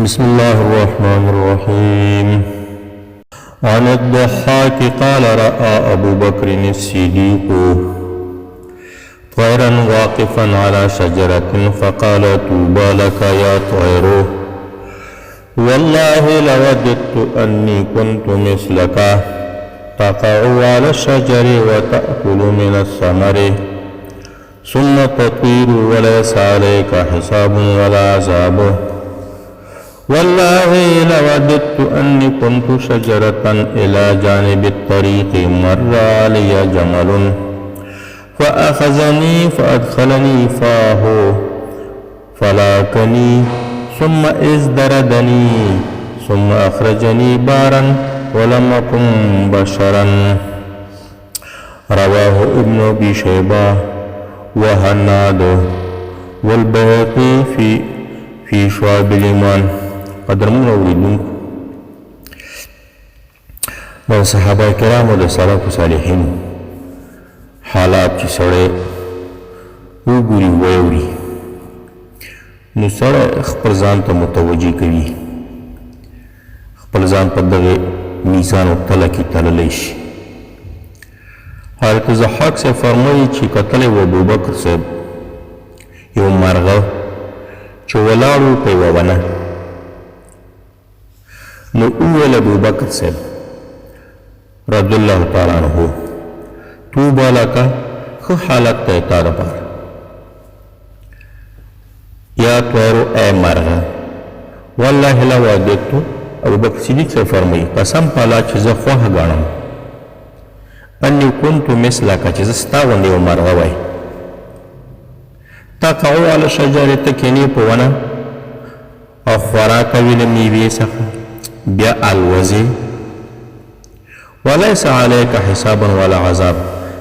بسم الله الرحمن الرحيم. عن الضحاك قال رأى أبو بكر الصديق طيرا واقفا على شجرة فقال طوبى لك يا طير والله لوددت أني كنت مثلك تقع على الشجر وتأكل من الثمر ثم تطير وليس عليك حساب ولا عذاب والله لوددت أني كنت شجرة إلى جانب الطريق مر علي جمل فأخذني فأدخلني فاه فلاكني ثم ازدردني ثم أخرجني بارا ولم أكن بشرا. رواه ابن أبي شيبة وهناد والبيهقي في شعب الإيمان. قدرمون اوریدونکو د صحابه کرامو د سلف صالحین حالات چې سړی وګوري واوري نو سړی خپل ځان ته متوجه کوي، خپل ځان په دغه میزان او تله کې تللی شي. حضرت ضحاک صاحب فرمایي چې کتلی و ابوبکر صاحب یو مرغه چې ولاړ و په یوه ونه، نو اول ابو بکر صاحب رضی اللہ تعالی عنہ طوبی لک خو حالت ته تا دپاره یا طیرو اے مرغه والله لوددت. ابو بکر صدیق صاحب فرمایي قسم په الله چې زه خوښه ګڼم انی کنت مثلک چې زه ستا غوندې یو مرغه وای تقع علی شجرې ته کینې په ونه او خوراک کوي له میوې څخه بیا الوزی وليس عليك حساب ولا عذاب،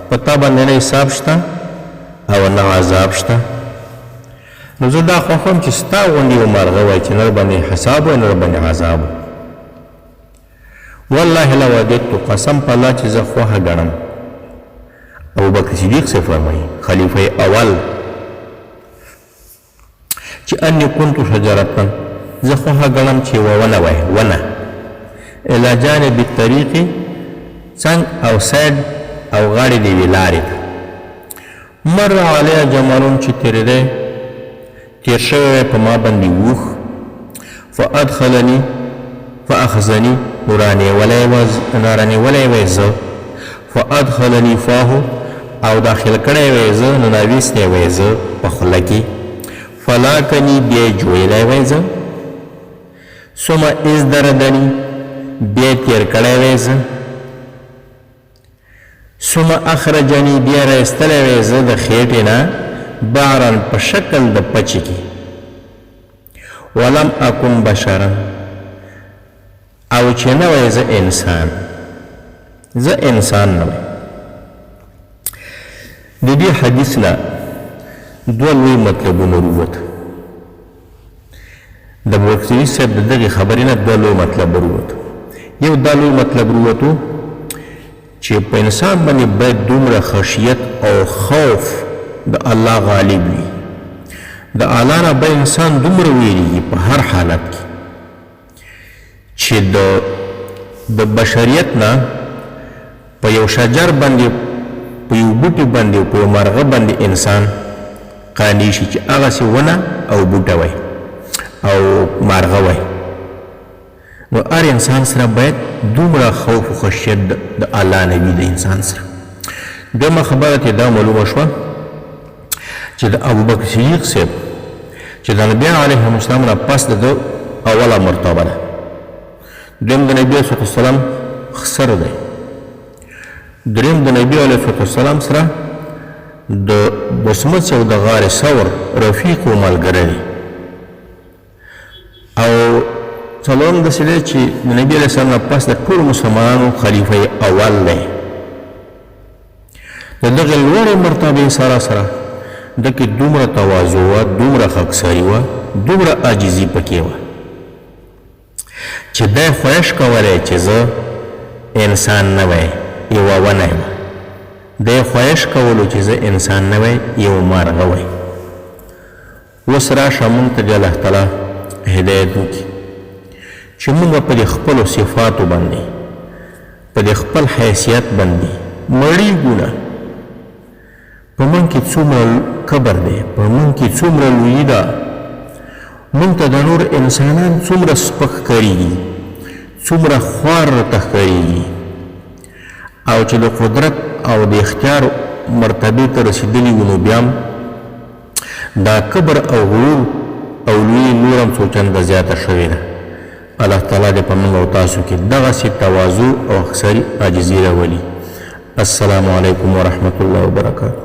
پتا باندې نه حساب شته او نه عذاب شته. نو زه دا خوښوم چې ستا غوندې یو مرغه وای چې نه باندې حساب وای نه باندې عذاب. والله لوددت قسم په الله چې زه خوښه ګڼم. ابوبکر صدیق صاحب فرمایي خلیفه اول چې انی کنت شجرة زه خوښه ګڼم چې ونه وای ونه الى جانب الطریق څنګ او سید او غاړې د یوې لارې ته مر علی جملون چې تېرېدی تېر شوی په ما باندې اوښ فاخذني نو رانیولی وی زه فادخلني فاه او داخل کړی وی زه نو راویستی وی زه په خوله کې فلاکني بیا یې جویلی وی زه ثم ازدردني بیا تیر کړی وی زه ثم اخرجني بیا رایستلی وی زه د خېټې نه بارن په شکل د پچې کې ولم اکن بشرا او چې نه وی زه انسان نه وی. د دې حدیث نه دوه لوی مطلبونه وروت. د ابوبکر صاحب د دغې خبرې نه دوه لوی مطلب وروت. یو دا لوی مطلب وروتو چې په انسان باندې باید دومره خشیت او خوف د الله غالب وي، د الله نه به انسان دومره ویریږي په هر حالت کې چې د بشریت نه په یو شجر باندې په یو بوټي باندې په یو مرغه باندې انسان قانع شي چې هغسې ونه او بوټه وی او مرغه وی. نو هر انسان سره باید دومره خوف و خشیت د الله نه وي د انسان سره. دویمه خبره ته دا معلومه شوه چې د ابوبکر صدیق صاحب چې د نبي علیه السلام نه پس د اوله مرتبه ده. دویم د نبي علیه السلام سره دی. دریم د نبي علیه السلام سره د بسمت او د غار ثور رفیق و ملګری دی. او څلورم داسې دی چې د نبي علیه السلام نه پس د ټولو مسلمانانو خلیفه اول دی. د دغې لوړې مرتبې سره دکې دومره تواضع وه، دومره خاکساري وه، دومره عاجزي پکې وه چې دی خواهش کولی چې زه انسان نه وی یوه ونه یم. دی خواهش کولو چې زه انسان نه وی یو مرغه وی. اوس راشه مونږ ته د الله تعالی هدایت وکړي چې موږ په دې خپلو صفاتو باندې په دې خپل حیثیت باندې مړیږو نه. په موږ کې څومره کبر دی، په موږ کې څومره لویي ده، موږ ته د نور انسانان څومره سپک ښکارېږي، څومره خوار راته ښکارېږي، او چې د قدرت او د اختیار مرتبې ته رسېدلي وو نو بیا هم دا کبر او غرور او لویي نور هم څو چنده زیاته شوې ده. الله تعالی دې په موږ او تاسو کې دغسې تواضع او اکثري عاجزي راولي. السلام علیکم ورحمة الله وبرکاته.